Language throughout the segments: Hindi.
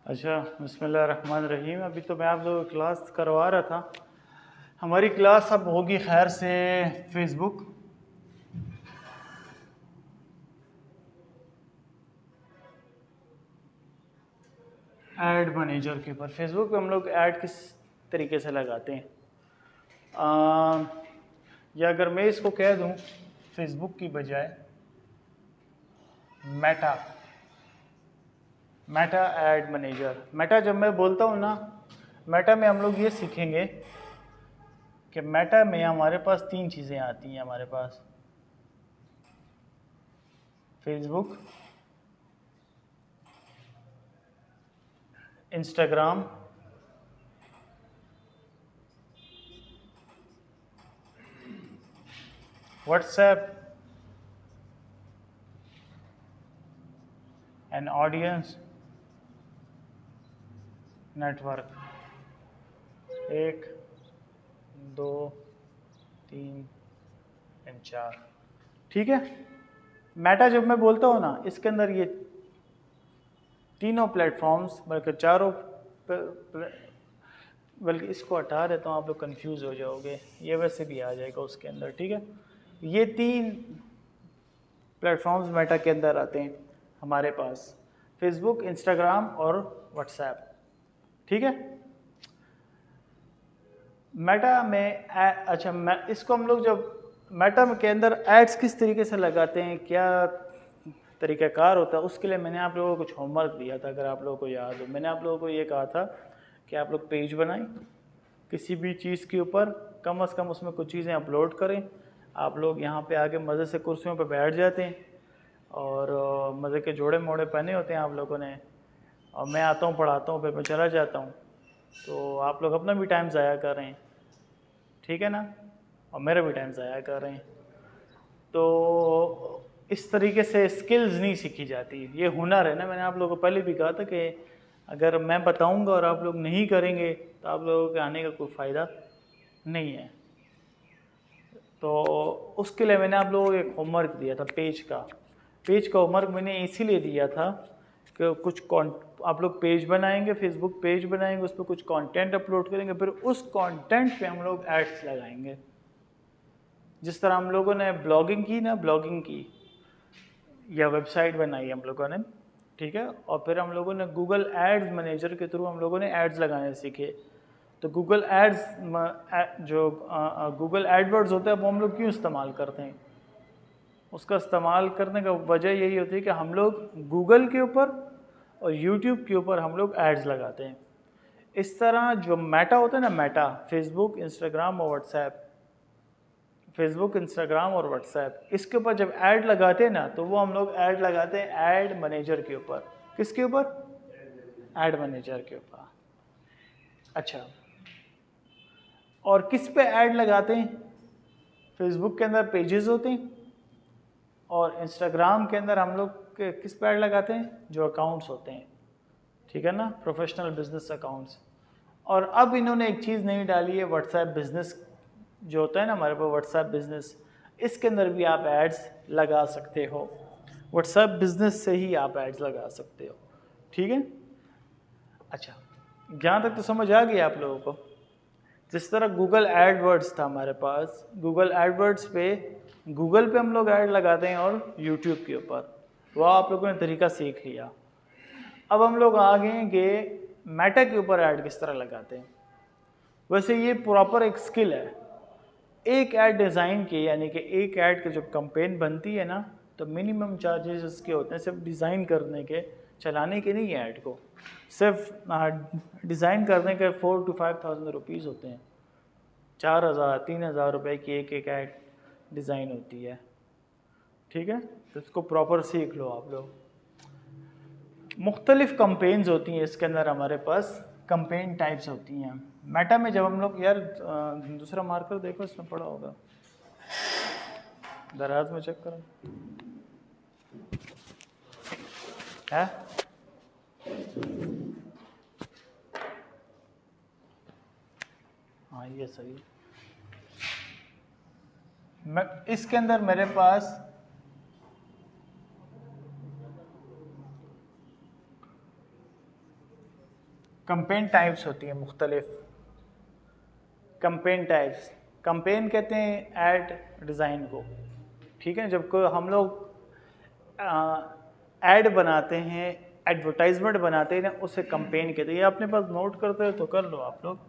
अच्छा, बिस्मिल्लाहिर्रहमानिर्रहीम। अभी तो मैं आप लोगों को क्लास करवा रहा था। हमारी क्लास अब होगी खैर से फेसबुक। ऐड मैनेजर के ऊपर। फेसबुक पे हम लोग ऐड किस तरीके से लगाते हैं, या अगर मैं इसको कह दूं फेसबुक की बजाय Meta Meta ad manager. Meta जब मैं बोलता हूँ ना, मेटा में हम लोग ये सीखेंगे कि मेटा में हमारे पास तीन चीज़ें आती हैं। हमारे पास Facebook, Instagram, WhatsApp and audience network. एक, दो, तीन एंड चार। ठीक है। मेटा जब मैं बोलता हूँ ना, इसके अंदर ये तीनों प्लेटफॉर्म्स, बल्कि चारों, बल्कि इसको हटा देता हूँ, आप लोग कंफ्यूज हो जाओगे, ये वैसे भी आ जाएगा उसके अंदर। ठीक है। ये तीन प्लेटफॉर्म्स मेटा के अंदर आते हैं हमारे पास, फेसबुक, इंस्टाग्राम और व्हाट्सएप। ठीक है। मेटा में अच्छा, इसको हम लोग जब मेटा के अंदर एड्स किस तरीके से लगाते हैं, क्या तरीक़ाकार होता है, उसके लिए मैंने आप लोगों को कुछ होमवर्क दिया था। अगर आप लोगों को याद हो, मैंने आप लोगों को ये कहा था कि आप लोग पेज बनाएं किसी भी चीज़ के ऊपर, कम से कम उसमें कुछ चीज़ें अपलोड करें। आप लोग यहाँ पे आके मज़े से कुर्सियों पे बैठ जाते हैं और मज़े के जोड़े मोड़े पहने होते हैं आप लोगों ने, और मैं आता हूँ, पढ़ाता हूँ, फिर मैं चला जाता हूँ। तो आप लोग अपना भी टाइम ज़ाया कर रहे हैं, ठीक है ना, और मेरा भी टाइम ज़ाया कर रहे हैं। तो इस तरीके से स्किल्स नहीं सीखी जाती, ये हुनर है ना। मैंने आप लोगों को पहले भी कहा था कि अगर मैं बताऊंगा और आप लोग नहीं करेंगे तो आप लोगों के आने का कोई फ़ायदा नहीं है। तो उसके लिए मैंने आप लोगों को एक होमवर्क दिया था पेज का होमवर्क मैंने इसीलिए दिया था कि आप लोग पेज बनाएंगे, फेसबुक पेज बनाएंगे, उस पर कुछ कंटेंट अपलोड करेंगे, फिर उस कंटेंट पे हम लोग एड्स लगाएंगे। जिस तरह हम लोगों ने ब्लॉगिंग की या वेबसाइट बनाई हम लोगों ने, ठीक है, और फिर हम लोगों ने गूगल एड्स मैनेजर के थ्रू हम लोगों ने एड्स लगाने सीखे। तो गूगल एड्स, जो गूगल एडवर्ड्स होता है, वो हम लोग क्यों इस्तेमाल करते हैं? उसका इस्तेमाल करने का वजह यही होती है कि हम लोग गूगल के ऊपर और यूट्यूब के ऊपर हम लोग एड्स लगाते हैं। इस तरह जो मेटा होता है ना, मेटा फेसबुक, इंस्टाग्राम और व्हाट्सएप, इसके ऊपर जब ऐड लगाते हैं ना, तो वो हम लोग ऐड लगाते हैं ऐड मैनेजर के ऊपर। किसके ऊपर? ऐड मैनेजर के ऊपर। अच्छा, और किस पे ऐड लगाते हैं? फेसबुक के अंदर पेजेस होते हैं, और इंस्टाग्राम के अंदर हम लोग किस पे ऐड लगाते हैं? जो अकाउंट्स होते हैं, ठीक है ना, प्रोफेशनल बिजनेस अकाउंट्स। और अब इन्होंने एक चीज़ नई डाली है, व्हाट्सएप बिजनेस जो होता है ना हमारे पास, व्हाट्सएप बिजनेस, इसके अंदर भी आप एड्स लगा सकते हो। व्हाट्सएप बिजनेस से ही आप एड्स लगा सकते हो, ठीक है। अच्छा, यहाँ तक तो समझ आ गई आप लोगों को। जिस तरह गूगल एडवर्ड्स था हमारे पास, गूगल एडवर्ड्स पे गूगल पे हम लोग ऐड लगाते हैं और यूट्यूब के ऊपर, वो आप लोगों ने तरीका सीख लिया। अब हम लोग आ गए कि मेटा के ऊपर ऐड किस तरह लगाते हैं। वैसे ये प्रॉपर एक स्किल है। एक ऐड डिज़ाइन की, यानी कि एक ऐड की जो कैंपेन बनती है ना, तो मिनिमम चार्जेस इसके होते हैं सिर्फ डिज़ाइन करने के, चलाने के नहीं है ऐड को, सिर्फ डिज़ाइन करने के 4,000 to 5,000 रुपीज़ होते हैं। 4,000 3,000 रुपये की एक ऐड डिज़ाइन होती है, ठीक है। तो इसको प्रॉपर सीख लो आप लोग। मुख्तलिफ कंपेन्स होती हैं इसके अंदर, हमारे पास कंपेन टाइप्स होती हैं। मेटा में जब हम लोग, यार दूसरा मार्कर देखो, इसमें पड़ा होगा, दराज में चेक करो, है? हाँ, ये सही। इसके अंदर मेरे पास कंपेन टाइप्स होती हैं मुख्तलिफ। कंपेन टाइप्स, कंपेन कहते हैं ऐड डिज़ाइन को, ठीक है। जब को हम लोग ऐड बनाते हैं, एडवर्टाइजमेंट बनाते हैं ना, उसे कंपेन कहते हैं। ये अपने पास नोट करते हो तो कर लो आप लोग।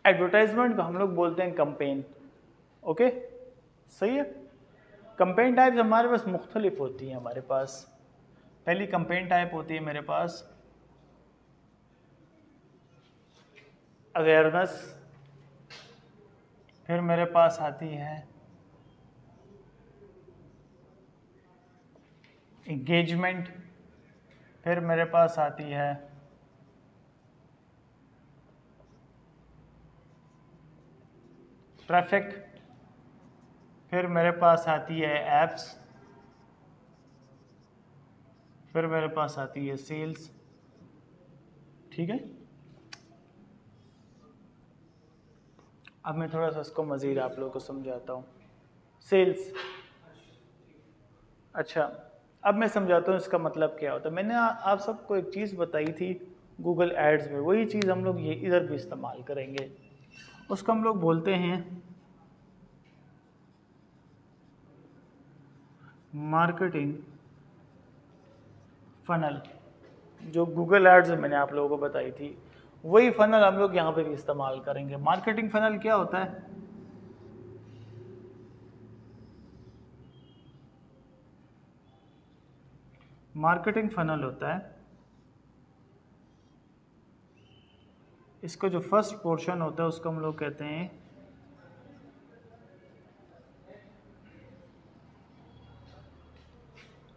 एडवर्टाइजमेंट को हम लोग बोलते हैं कंपेन, ओके, सही है। कंपेन टाइप्स हमारे पास मुख्तलिफ होती हैं। हमारे पास पहली कंपेन टाइप होती है मेरे पास अवेयरनेस, फिर मेरे पास आती है एंगेजमेंट, फिर मेरे पास आती है ट्रैफिक, फिर मेरे पास आती है एप्स, फिर मेरे पास आती है सेल्स, ठीक है। अब मैं थोड़ा सा इसको मज़ीद आप लोगों को समझाता हूँ। सेल्स, अच्छा, अब मैं समझाता हूँ इसका मतलब क्या होता है। मैंने आप सबको एक चीज़ बताई थी गूगल एड्स में, वही चीज़ हम लोग ये इधर भी इस्तेमाल करेंगे। उसको हम लोग बोलते हैं मार्केटिंग फनल। जो गूगल एड्स मैंने आप लोगों को बताई थी, वही फनल हम लोग यहाँ पे भी इस्तेमाल करेंगे। मार्केटिंग फनल क्या होता है? मार्केटिंग फनल होता है, इसको जो फर्स्ट पोर्शन होता है उसको हम लोग कहते हैं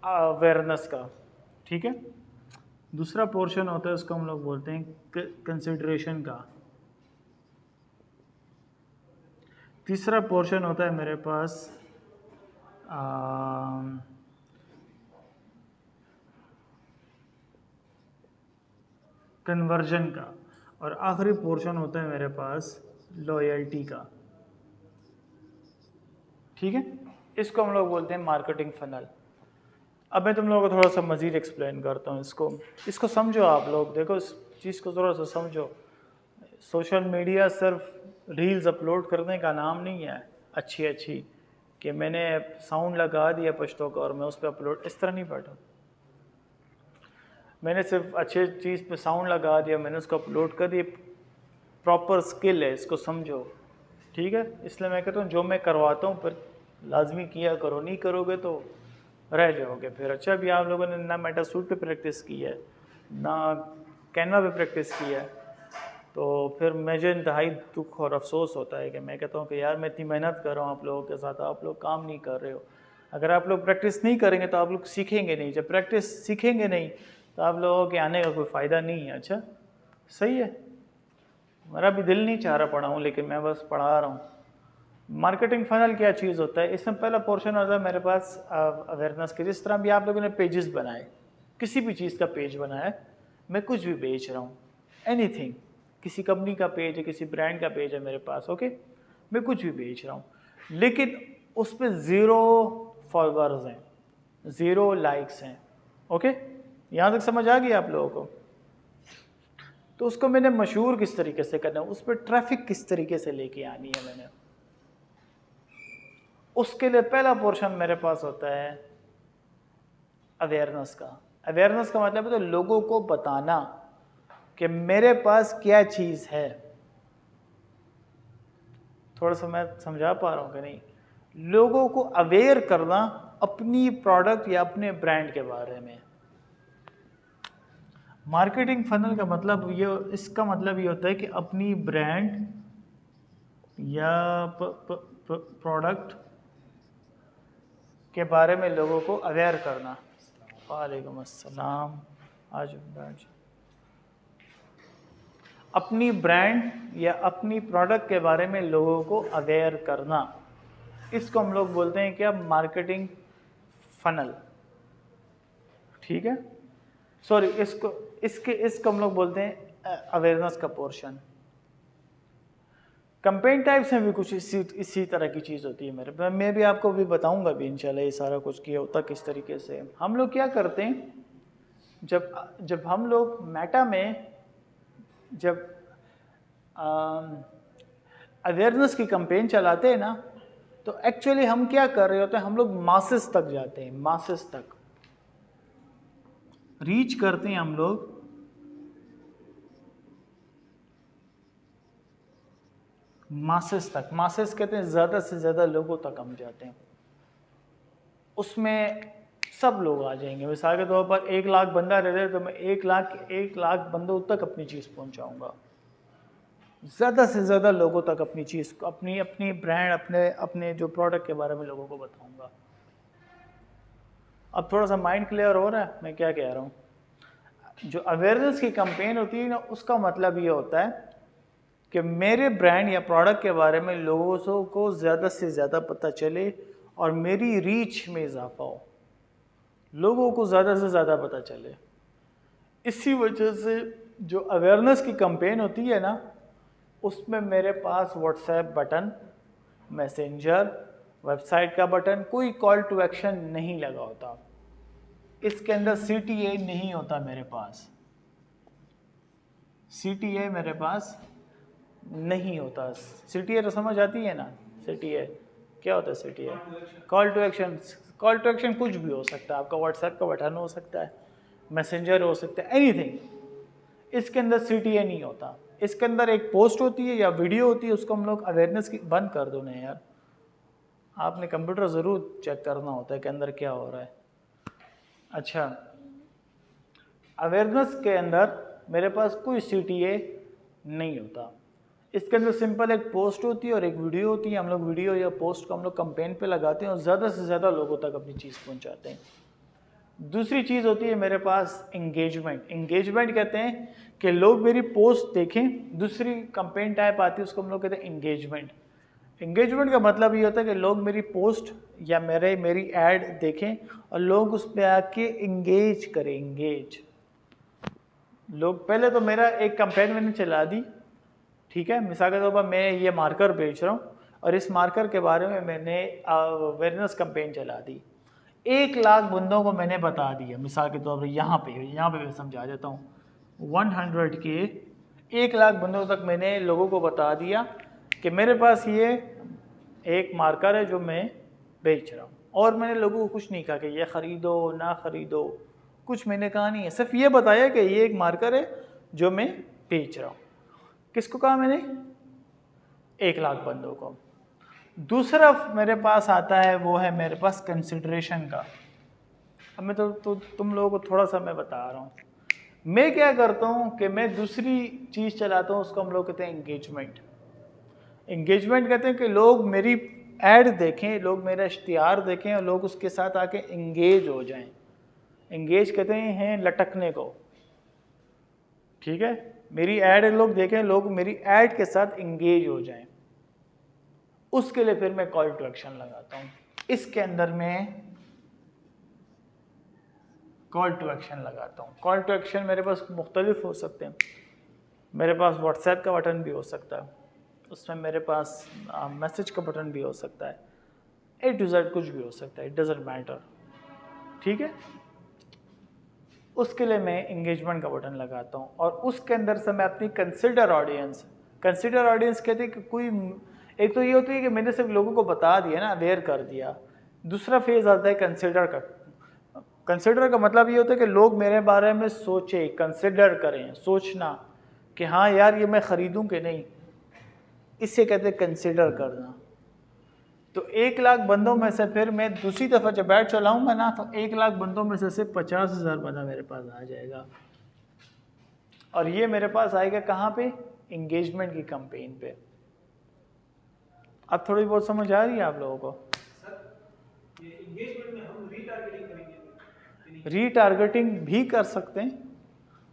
अवेयरनेस का, ठीक है। दूसरा पोर्शन होता है उसको हम लोग बोलते हैं कंसिडरेशन का। तीसरा पोर्शन होता है मेरे पास कन्वर्जन का, और आखिरी पोर्शन होता है मेरे पास लॉयल्टी का, ठीक है। इसको हम लोग बोलते हैं मार्केटिंग फनल। अब मैं तुम लोगों को थोड़ा सा मज़ीद एक्सप्लेन करता हूँ इसको समझो आप लोग। देखो इस चीज़ को थोड़ा सा समझो। सोशल मीडिया सिर्फ रील्स अपलोड करने का नाम नहीं है अच्छी कि मैंने साउंड लगा दिया पश्तो का और मैं उस पर अपलोड, इस तरह नहीं बैठा। मैंने सिर्फ अच्छे चीज़ पे साउंड लगा दिया, मैंने उसको अपलोड कर दिया। प्रॉपर स्किल है, इसको समझो, ठीक है। इसलिए मैं कहता हूँ जो मैं करवाता हूँ फिर लाजमी किया करो, नहीं करोगे तो रह जाओगे फिर। अच्छा, अभी आप लोगों ने ना मेटा सूट पे प्रैक्टिस की है ना कैनवा पे प्रैक्टिस की है, तो फिर मुझे इंतहाई दुख और अफसोस होता है कि मैं कहता हूँ कि यार मैं इतनी मेहनत कर रहा हूँ आप लोगों के साथ, आप लोग काम नहीं कर रहे हो। अगर आप लोग प्रैक्टिस नहीं करेंगे तो आप लोग सीखेंगे नहीं, जब प्रैक्टिस सीखेंगे नहीं तो आप लोगों के आने का कोई फ़ायदा नहीं है। अच्छा, सही है। मेरा भी दिल नहीं चाह रहा पढ़ाऊँ, लेकिन मैं बस पढ़ा रहा हूँ। मार्केटिंग फनल क्या चीज़ होता है? इसमें पहला पोर्शन होता है मेरे पास अवेयरनेस के। जिस तरह भी आप लोगों ने पेजेस बनाए, किसी भी चीज़ का पेज बनाया, मैं कुछ भी बेच रहा हूँ, एनीथिंग, किसी कंपनी का पेज है, किसी ब्रांड का पेज है मेरे पास, ओके, मैं कुछ भी बेच रहा हूँ, लेकिन उस पर 0 फॉलोअर्स हैं, 0 लाइक्स हैं, ओके, यहाँ तक समझ आ गई आप लोगों को? तो उसको मैंने मशहूर किस तरीके से करना है, उस पर ट्रैफिक किस तरीके से लेके आनी है मैंने, उसके लिए पहला पोर्शन मेरे पास होता है अवेयरनेस का। अवेयरनेस का मतलब है तो लोगों को बताना कि मेरे पास क्या चीज़ है। थोड़ा सा मैं समझा पा रहा हूँ कि नहीं? लोगों को अवेयर करना अपनी प्रोडक्ट या अपने ब्रांड के बारे में। मार्केटिंग फनल का मतलब ये, इसका मतलब ये होता है कि अपनी ब्रांड या प्रोडक्ट के बारे में लोगों को अवेयर करना। वालेकुम अस्सलाम। आज अपनी ब्रांड या अपनी प्रोडक्ट के बारे में लोगों को अवेयर करना, इसको हम लोग बोलते हैं क्या? मार्केटिंग फनल, ठीक है। सॉरी, इसको हम लोग बोलते हैं अवेयरनेस का पोर्शन। कंपेन टाइप्स में भी कुछ इसी तरह की चीज़ होती है मेरे, मैं भी आपको भी बताऊंगा भी इंशाल्लाह ये सारा कुछ किया होता किस तरीके से। हम लोग क्या करते हैं, जब हम लोग मेटा में जब अवेयरनेस की कंपेन चलाते हैं ना, तो एक्चुअली हम क्या कर रहे होते हैं, हम लोग मासेस तक जाते हैं, मासेस तक रीच करते हैं हम लोग। मासेस तक, मासेस कहते हैं ज़्यादा से ज़्यादा लोगों तक हम जाते हैं, उसमें सब लोग आ जाएंगे। मिसाल के तौर पर 1 लाख बंदा रह रहे तो मैं 1 लाख बंदों तक अपनी चीज़ पहुंचाऊंगा, ज़्यादा से ज़्यादा लोगों तक अपनी चीज़, अपनी ब्रांड, अपने जो प्रोडक्ट के बारे में लोगों को बताऊंगा। अब थोड़ा सा माइंड क्लियर हो रहा है मैं क्या कह रहा हूँ। जो अवेयरनेस की कैंपेन होती है ना, उसका मतलब ये होता है कि मेरे ब्रांड या प्रोडक्ट के बारे में लोगों को ज़्यादा से ज़्यादा पता चले और मेरी रीच में इजाफा हो, लोगों को ज़्यादा से ज़्यादा पता चले। इसी वजह से जो अवेयरनेस की कैंपेन होती है ना, उसमें मेरे पास व्हाट्सएप बटन, मैसेंजर, वेबसाइट का बटन, कोई कॉल टू एक्शन नहीं लगा होता। इसके अंदर CTA नहीं होता मेरे पास, CTA मेरे पास नहीं होता। CTA तो समझ आती है ना, CTA क्या होता है? CTA call to action. Call to action कुछ भी हो सकता है, आपका व्हाट्सएप का बटन हो सकता है, मैसेंजर हो सकता है, एनीथिंग। इसके अंदर CTA नहीं होता। इसके अंदर एक पोस्ट होती है या वीडियो होती है, उसको हम लोग अवेयरनेस की बंद कर दो ना यार, आपने कंप्यूटर ज़रूर चेक करना होता है कि अंदर क्या हो रहा है। अच्छा, अवेयरनेस के अंदर मेरे पास कोई CTA नहीं होता। इसके अंदर सिंपल एक पोस्ट होती है और एक वीडियो होती है। हम लोग वीडियो या पोस्ट को हम लोग कैंपेन पे लगाते हैं और ज़्यादा से ज़्यादा लोगों तक अपनी चीज़ पहुंचाते हैं। दूसरी चीज़ होती है मेरे पास एंगेजमेंट। एंगेजमेंट कहते हैं कि लोग मेरी पोस्ट देखें। दूसरी कैंपेन टाइप आती है, उसको हम लोग कहते हैं एंगेजमेंट। एंगेजमेंट का मतलब ये होता है कि लोग मेरी पोस्ट या मेरी ऐड देखें और लोग उस पर आके इंगेज करें। इंगेज लोग, पहले तो मेरा एक कैंपेन मैंने चला दी, ठीक है, मिसाल के तौर पर मैं ये मार्कर बेच रहा हूँ और इस मार्कर के बारे में मैंने अवेयरनेस कैंपेन चला दी। 1 लाख बंदों को मैंने बता दिया, मिसाल के तौर पर यहाँ पे मैं समझा देता हूँ। 100 के 1 लाख बंदों तक मैंने लोगों को बता दिया कि मेरे पास ये एक मार्कर है जो मैं बेच रहा हूँ, और मैंने लोगों को कुछ नहीं कहा कि ये ख़रीदो ना ख़रीदो, कुछ मैंने कहा नहीं है, सिर्फ ये बताया कि ये एक मार्कर है जो मैं बेच रहा हूँ। किसको कहा मैंने? 1 लाख बंदों को। दूसरा मेरे पास आता है, वो है मेरे पास कंसिडरेशन का। अब मैं तो तुम लोगों को थोड़ा सा मैं बता रहा हूँ। मैं क्या करता हूँ कि मैं दूसरी चीज़ चलाता हूँ, उसको हम लोग कहते हैं एंगेजमेंट। एंगेजमेंट कहते हैं कि लोग मेरी ऐड देखें, लोग मेरा इश्तिहार देखें और लोग उसके साथ आके एंगेज हो जाएं। एंगेज कहते हैं लटकने को, ठीक है। मेरी ऐड लोग देखें, लोग मेरी ऐड के साथ एंगेज हो जाएं, उसके लिए फिर मैं कॉल टू एक्शन लगाता हूं। इसके अंदर मैं कॉल टू एक्शन लगाता हूं। कॉल टू एक्शन मेरे पास मुख्तलिफ हो सकते हैं। मेरे पास व्हाट्सएप का बटन भी हो सकता है, उसमें मेरे पास मैसेज का बटन भी हो सकता है, A to Z कुछ भी हो सकता है, इट डजंट मैटर, ठीक है। उसके लिए मैं एंगेजमेंट का बटन लगाता हूँ और उसके अंदर से मैं अपनी कंसिडर ऑडियंस कहते हैं कि कोई, एक तो ये होती है कि मैंने सिर्फ लोगों को बता दिया ना, अवेयर कर दिया। दूसरा फेज आता है कंसिडर का। कंसिडर का मतलब ये होता है कि लोग मेरे बारे में सोचे, कंसिडर करें, सोचना कि हाँ यार ये मैं ख़रीदूँ कि नहीं, इससे कहते हैं कंसिडर करना। तो 1 लाख बंदों में से फिर मैं दूसरी दफ़ा जब ऐड चलाऊंगा ना, तो 1 लाख बंदों में से सिर्फ 50,000 बंदा मेरे पास आ जाएगा, और ये मेरे पास आएगा कहाँ पे? एंगेजमेंट की कैंपेन पे। अब थोड़ी बहुत समझ आ रही है आप लोगों को? सर, ये एंगेजमेंट में हम रीटारगेटिंग करेंगे? रीटारगेटिंग भी कर सकते हैं।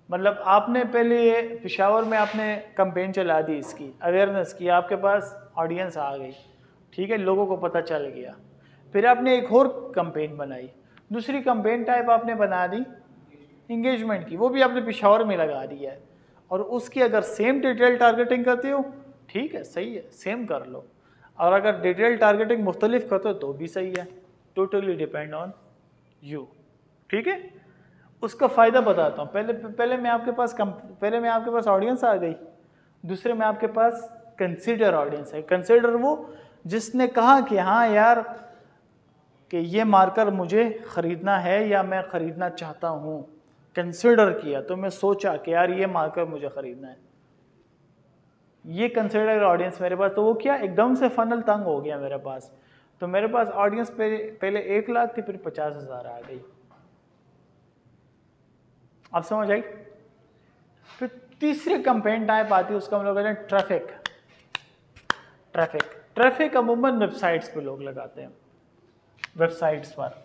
मतलब आपने पहले पेशावर में आपने कैंपेन चला दी, इसकी अवेयरनेस की, आपके पास ऑडियंस आ गई, ठीक है, लोगों को पता चल गया। फिर आपने एक और कैंपेन बनाई, दूसरी कैंपेन टाइप आपने बना दी एंगेजमेंट की, वो भी आपने पेशावर में लगा दी है, और उसकी अगर सेम डिटेल टारगेटिंग करते हो, ठीक है, सही है, सेम कर लो। और अगर डिटेल टारगेटिंग मुख्तलिफ करते हो तो भी सही है, टोटली डिपेंड ऑन यू। ठीक है, उसका फ़ायदा बताता हूँ। पहले मैं आपके पास ऑडियंस आ गई, दूसरे में आपके पास कंसीडर ऑडियंस है। कंसीडर वो जिसने कहा कि हाँ यार कि ये मार्कर मुझे ख़रीदना है या मैं ख़रीदना चाहता हूँ, कंसीडर किया, तो मैं सोचा कि यार ये मार्कर मुझे ख़रीदना है, ये कंसीडर ऑडियंस मेरे पास। तो वो क्या, एकदम से फनल तंग हो गया मेरे पास। तो मेरे पास ऑडियंस पहले 1 लाख थी, फिर 50,000 आ गई। आप समझ आई? फिर तीसरी कैंपेन टाइप आती है, उसका हम लोग कहते हैं ट्रैफिक। ट्रैफिक अमूमन वेबसाइट्स पे लोग लगाते हैं, वेबसाइट्स पर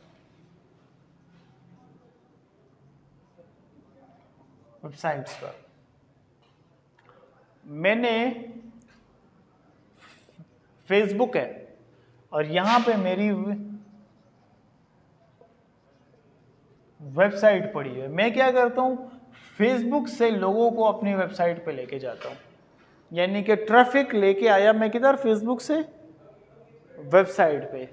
मैंने फेसबुक है और यहां पे मेरी वेबसाइट पड़ी है। मैं क्या करता हूं, फेसबुक से लोगों को अपनी वेबसाइट पे लेके जाता हूं, यानी कि ट्रैफिक लेके आया मैं किधर, फेसबुक से वेबसाइट पे।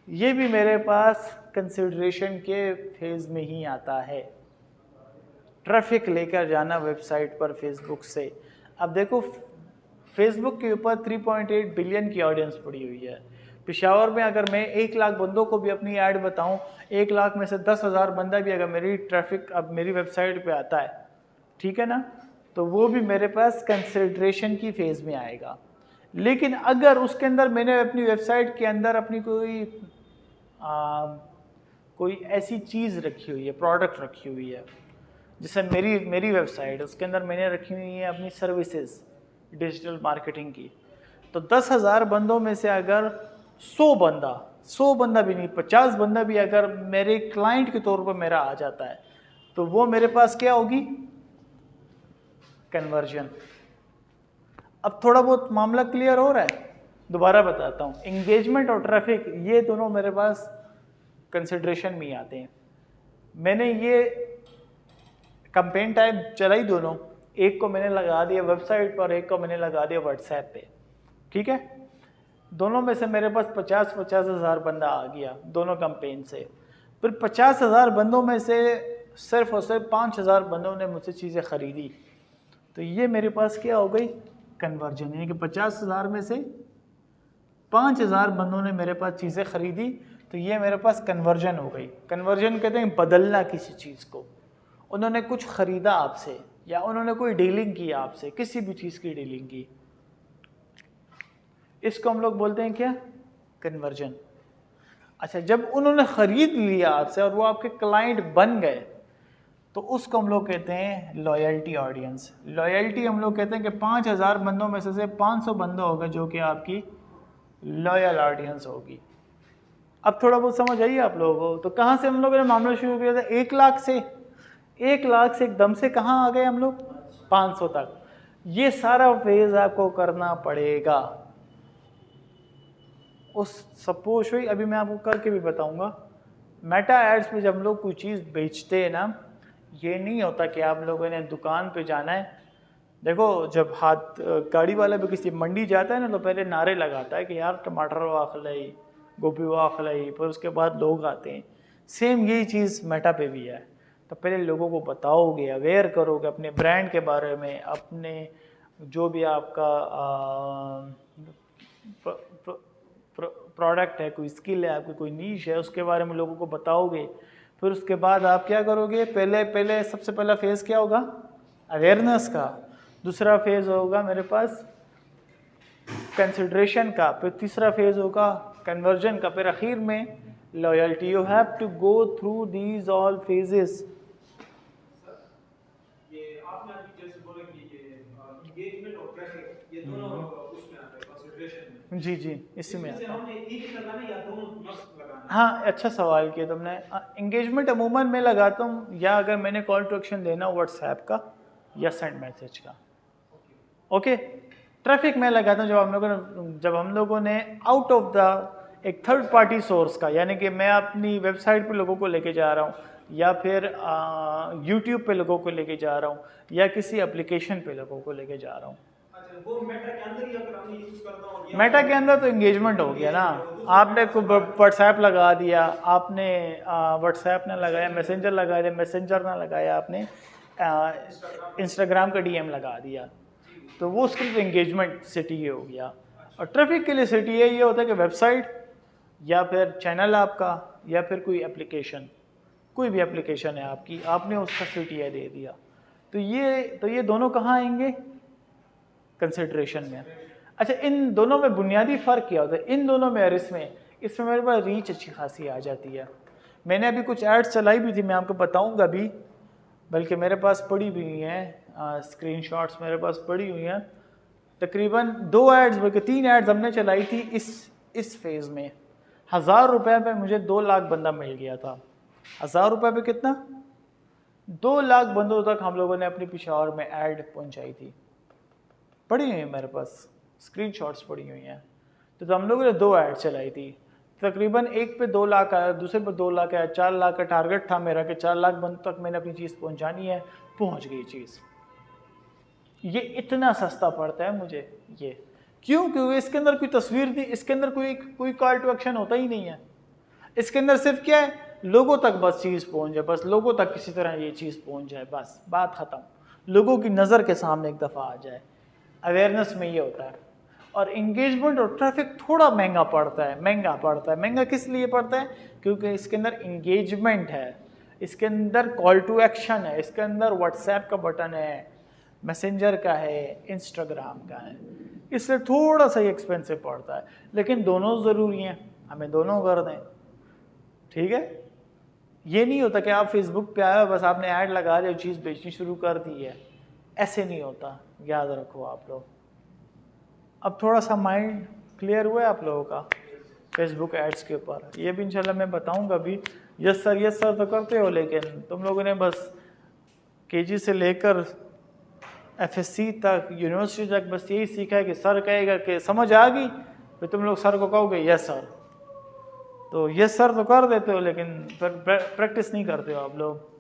ये भी मेरे पास कंसिडरेशन के फेज में ही आता है, ट्रैफिक लेकर जाना वेबसाइट पर फेसबुक से। अब देखो, फेसबुक के ऊपर 3.8 बिलियन की ऑडियंस पड़ी हुई है। पेशावर में अगर मैं 1 लाख बंदों को भी अपनी ऐड बताऊं, 1 लाख में से 10,000 बंदा भी अगर मेरी ट्रैफिक अब मेरी वेबसाइट पे आता है, ठीक है ना, तो वो भी मेरे पास कंसिडरेशन की फेज में आएगा। लेकिन अगर उसके अंदर मैंने अपनी वेबसाइट के अंदर अपनी कोई ऐसी चीज़ रखी हुई है, प्रोडक्ट रखी हुई है, जैसे मेरी वेबसाइट, उसके अंदर मैंने रखी हुई है अपनी सर्विसेज डिजिटल मार्केटिंग की, तो 10,000 बंदों में से अगर 100 बंदा भी नहीं, 50 बंदा भी अगर मेरे क्लाइंट के तौर पर मेरा आ जाता है, तो वो मेरे पास क्या होगी, कन्वर्जन। अब थोड़ा बहुत मामला क्लियर हो रहा है? दोबारा बताता हूँ, एंगेजमेंट और ट्रैफिक ये दोनों मेरे पास कंसिडरेशन में ही आते हैं। मैंने ये कैंपेन टाइप चलाई दोनों, एक को मैंने लगा दिया वेबसाइट पर, एक को मैंने लगा दिया व्हाट्सएप पे, ठीक है। दोनों में से मेरे पास 50 हज़ार बंदा आ गया दोनों कैंपेन से। फिर 50,000 बंदों में से सिर्फ और सिर्फ 5,000 बंदों ने मुझसे चीज़ें खरीदी, तो ये मेरे पास क्या हो गई, कन्वर्जन। यानी कि 50,000 में से 5,000 बंदों ने मेरे पास चीज़ें खरीदी, तो ये मेरे पास कन्वर्जन हो गई। कन्वर्जन कहते हैं बदलना किसी चीज़ को। उन्होंने कुछ ख़रीदा आपसे या उन्होंने कोई डीलिंग की आपसे, किसी भी चीज़ की डीलिंग की, इसको हम लोग बोलते हैं क्या, कन्वर्जन। अच्छा, जब उन्होंने ख़रीद लिया आपसे और वो आपके क्लाइंट बन गए, तो उसको हम लोग कहते हैं लॉयल्टी ऑडियंस। लॉयल्टी हम लोग कहते हैं कि 5,000 बंदों में से 500 बंदे होंगे जो कि आपकी लॉयल ऑडियंस होगी। अब थोड़ा बहुत समझ आइए आप लोगों को। तो कहाँ से हम लोगों ने मामला शुरू किया था, 1 लाख से एकदम से कहाँ आ गए हम लोग, 500 तक। ये सारा फेज आपको करना पड़ेगा। उस सपोज हुई, अभी मैं आपको करके भी बताऊंगा। मेटा एड्स पे जब हम लोग कोई चीज़ बेचते हैं ना, ये नहीं होता कि आप लोगों ने दुकान पे जाना है। देखो, जब गाड़ी वाला भी किसी मंडी जाता है ना, तो पहले नारे लगाता है कि यार टमाटर वाह खिलाई, गोभी वाह खिलाई, फिर उसके बाद लोग आते हैं। सेम यही चीज़ मेटा पे भी है। तो पहले लोगों को बताओगे, अवेयर करोगे अपने ब्रांड के बारे में, अपने जो भी आपका प्रोडक्ट है, कोई स्किल है आपकी, कोई नीश है, उसके बारे में लोगों को बताओगे। फिर उसके बाद आप क्या करोगे, पहले सबसे पहला फेज़ क्या होगा, अवेयरनेस का। दूसरा फेज़ होगा मेरे पास कंसिडरेशन का। फिर तीसरा फेज़ होगा कन्वर्जन का। फिर आखिर में loyalty. You have to go through these all phases. ये आपने अभी जैसे बोला कि ये एंगेजमेंट और ट्रैफिक ये दोनों उसमें आते हैं कंसिडरेशन में। जी जी, इसी में आता है। हमने एक लगाना या दोनों मस्त लगाना? हाँ, अच्छा सवाल किया तुमने। एंगेजमेंट अमूमन मैं लगाता हूँ या अगर मैंने कॉल टू एक्शन देना व्हाट्सएप का या सेंड मैसेज का। ओके। ट्रैफिक में लगाता हूँ जब हम लोगों ने आउट ऑफ द एक थर्ड पार्टी सोर्स का, यानी कि मैं अपनी वेबसाइट पे लोगों को लेके जा रहा हूँ, या फिर यूट्यूब पे लोगों को लेके जा रहा हूँ, या किसी एप्लीकेशन पे लोगों को लेके जा रहा हूँ। अच्छा, वो मेटा के अंदर ही अगर हमने यूज करना हो या मेटा के अंदर तो एंगेजमेंट हो गया ना, आपने व्हाट्सएप लगा दिया, आपने व्हाट्सएप ने लगाया, मैसेंजर लगा दिया, मैसेंजर ने लगाया, आपने इंस्टाग्राम का डीएम लगा दिया, तो वो उसके लिए एंगेजमेंट सिटी हो गया। और ट्रैफिक के लिए सिटी ये होता है कि वेबसाइट या फिर चैनल आपका या फिर कोई एप्लीकेशन, कोई भी एप्लीकेशन है आपकी, आपने उसका सिटी दे दिया, तो ये दोनों कहाँ आएंगे, कंसिडरेशन में। अच्छा, इन दोनों में बुनियादी फ़र्क क्या होता है, इन दोनों में और इसमें मेरे पास रीच अच्छी खासी आ जाती है। मैंने अभी कुछ एड्स चलाई भी थी, मैं आपको बताऊंगा अभी, बल्कि मेरे पास पड़ी भी हुई हैं, स्क्रीनशॉट्स मेरे पास पड़ी हुई हैं। तकरीबन 2 एड्स बल्कि 3 एड्स हमने चलाई थी इस फेज़ में। 1000 रुपये में मुझे 2 लाख बंदा मिल गया था। 1000 रुपये पे कितना, 2 लाख बंदों तक हम लोगों ने अपनी पिशावर में ऐड पहुंचाई थी। पड़ी हुई है मेरे पास, स्क्रीनशॉट्स पड़ी हुई हैं। तो हम लोगों ने 2 ऐड चलाई थी, तकरीबन एक पे 2 लाख आया, दूसरे पे 2 लाख आया, 4 लाख का टारगेट था मेरा कि 4 लाख बंदों तक मैंने अपनी चीज़ पहुंचानी है, पहुंच गई चीज़। ये इतना सस्ता पड़ता है मुझे, ये क्यों? क्योंकि इसके अंदर कोई तस्वीर नहीं, इसके अंदर कोई कॉल टू एक्शन होता ही नहीं है। इसके अंदर सिर्फ क्या है, लोगों तक बस चीज़ पहुंच जाए, बस लोगों तक किसी तरह ये चीज़ पहुंच जाए, बस बात ख़त्म, लोगों की नज़र के सामने एक दफ़ा आ जाए। अवेयरनेस में ये होता है। और इंगेजमेंट और ट्रैफिक थोड़ा महंगा पड़ता है। महंगा किस लिए पड़ता है? क्योंकि इसके अंदर इंगेजमेंट है, इसके अंदर कॉल टू एक्शन है, इसके अंदर व्हाट्सएप का बटन है, मैसेंजर का है, इंस्टाग्राम का है, इसलिए थोड़ा सा ही एक्सपेंसिव पड़ता है। लेकिन दोनों ज़रूरी हैं, हमें दोनों कर दें, ठीक है। ये नहीं होता कि आप फेसबुक पे आए बस आपने ऐड लगा दिया, चीज़ बेचनी शुरू कर दी है, ऐसे नहीं होता, याद रखो आप लोग। अब थोड़ा सा माइंड क्लियर हुआ है आप लोगों का फेसबुक एड्स के ऊपर? ये भी इंशाल्लाह मैं बताऊंगा अभी। यस सर तो करते हो, लेकिन तुम लोगों ने बस केजी से लेकर एफएससी तक, यूनिवर्सिटी तक बस यही सीखा है कि सर कहेगा कि समझ आ गई, फिर तुम लोग सर को कहोगे यस सर, तो यस सर तो कर देते हो, लेकिन प्रैक्टिस नहीं करते हो आप लोग।